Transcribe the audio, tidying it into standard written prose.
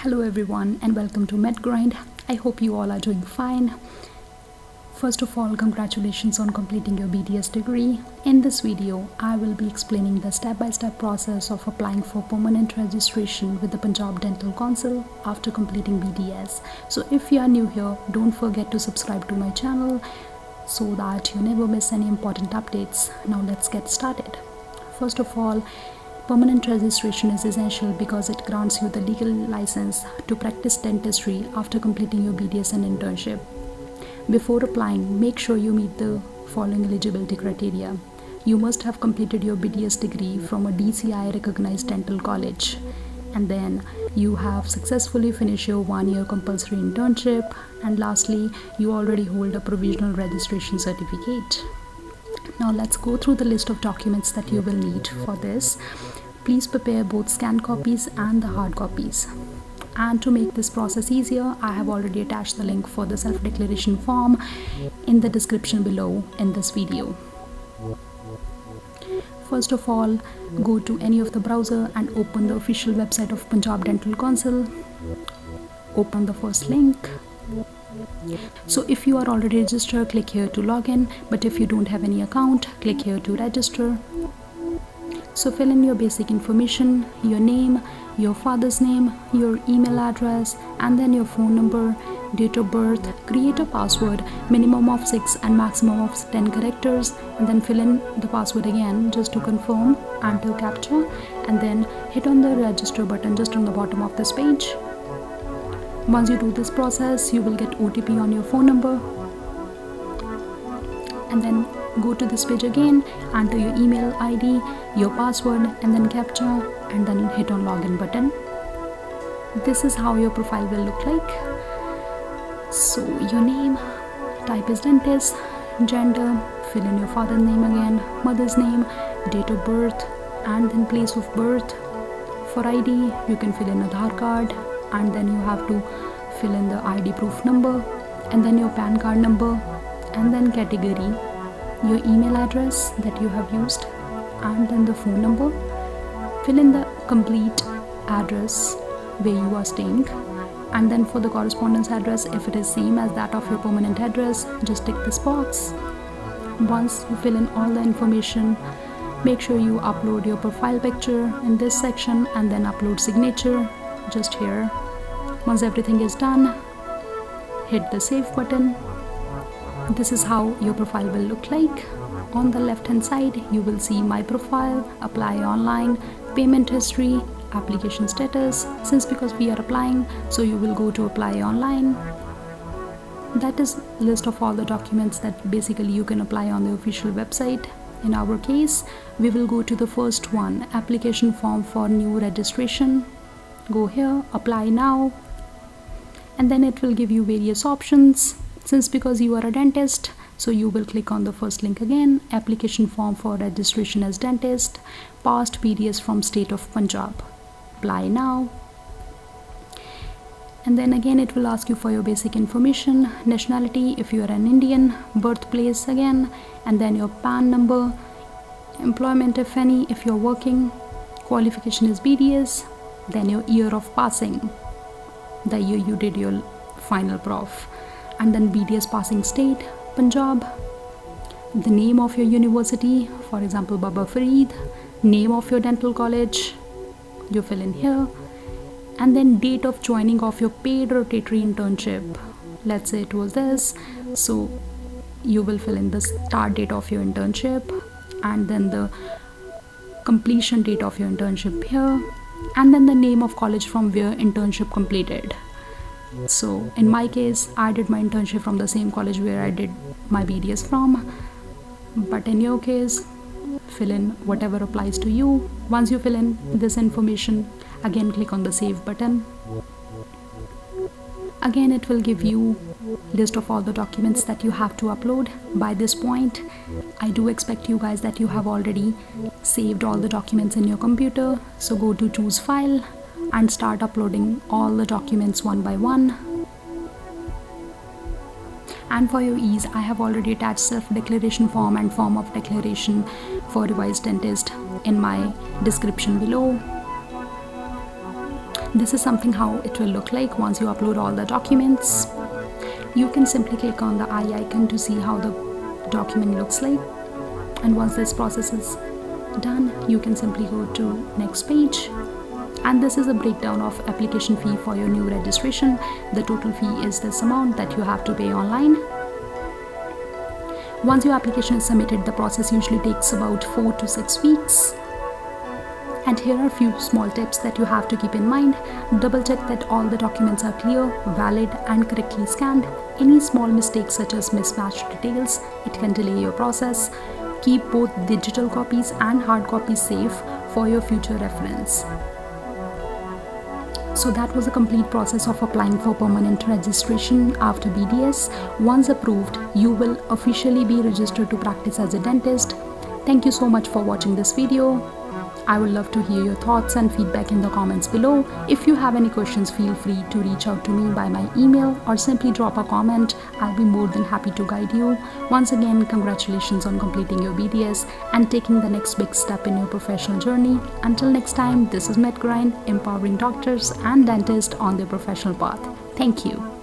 Hello everyone and welcome to Medgrind. I hope you all are doing fine. First of all, congratulations on completing your BDS degree. In this video, I will be explaining the step-by-step process of applying for permanent registration with the Punjab Dental Council after completing BDS. So if you are new here, don't forget to subscribe to my channel so that you never miss any important updates. Now let's get started. First of all, permanent registration is essential because it grants you the legal license to practice dentistry after completing your BDS and internship. Before applying, make sure you meet the following eligibility criteria. You must have completed your BDS degree from a DCI recognized dental college, and then you have successfully finished your 1-year compulsory internship, and lastly, you already hold a provisional registration certificate. Now let's go through the list of documents that you will need for this. Please prepare both scanned copies and the hard copies. And to make this process easier, I have already attached the link for the self-declaration form in the description below in this video. First of all, go to any of the browser and open the official website of Punjab Dental Council. Open the first link. So if you are already registered, click here to log in, but if you don't have any account, click here to register. So fill in your basic information, your name, your father's name, your email address, and then your phone number, date of birth. Create a password, minimum of 6 and maximum of 10 characters, and then fill in the password again just to confirm, enter captcha, and then hit on the register button just on the bottom of this page. Once you do this process, you will get OTP on your phone number, and then go to this page again, enter your email ID, your password, and then captcha, and then hit on login button. This is how your profile will look like. So your name, type is dentist, gender, fill in your father's name again, mother's name, date of birth, and then place of birth. For ID, you can fill in Aadhaar card, and then you have to fill in the ID proof number, and then your PAN card number, and then category, your email address that you have used, and then the phone number. Fill in the complete address where you are staying, and then for the correspondence address, if it is same as that of your permanent address, just tick this box. Once you fill in all the information, make sure you upload your profile picture in this section, and then upload signature just here. Once everything is done, hit the save button. This is how your profile will look like. On the left hand side, you will see my profile, apply online, payment history, application status. Since because we are applying, so you will go to apply online. That is list of all the documents that basically you can apply on the official website. In our case, we will go to the first one, application form for new registration. Go here, apply now, and then it will give you various options. Since because you are a dentist, so you will click on the first link again, application form for registration as dentist, past BDS from state of Punjab. Apply now. And then again it will ask you for your basic information, nationality if you are an Indian, birthplace again, and then your PAN number, employment if any, if you're working, qualification is BDS, then your year of passing, the year you did your final prof, and then BDS passing state, Punjab, the name of your university, for example Baba Fareed, name of your dental college, you fill in here, and then date of joining of your paid rotatory internship. Let's say it was this, so you will fill in the start date of your internship, and then the completion date of your internship here, and then the name of college from where internship completed. So in my case, I did my internship from the same college where I did my BDS from, but in your case, fill in whatever applies to you. Once you fill in this information, again click on the save button. Again it will give you list of all the documents that you have to upload. By this point, I do expect you guys that you have already saved all the documents in your computer, so go to choose file and start uploading all the documents one by one. And for your ease, I have already attached self-declaration form and form of declaration for revised dentist in my description below. This is something how it will look like once you upload all the documents. You can simply click on the eye icon to see how the document looks like, and once this process is done, you can simply go to next page. And this is a breakdown of application fee for your new registration. The total fee is this amount that you have to pay online. Once your application is submitted, the process usually takes about 4 to 6 weeks. And here are a few small tips that you have to keep in mind. Double check that all the documents are clear, valid and correctly scanned. Any small mistakes such as mismatched details, it can delay your process. Keep both digital copies and hard copies safe for your future reference. So that was a complete process of applying for permanent registration after BDS. Once approved, you will officially be registered to practice as a dentist. Thank you so much for watching this video. I would love to hear your thoughts and feedback in the comments below. If you have any questions, feel free to reach out to me by my email or simply drop a comment. I'll be more than happy to guide you. Once again, congratulations on completing your BDS and taking the next big step in your professional journey. Until next time, this is Medgrind, empowering doctors and dentists on their professional path. Thank you.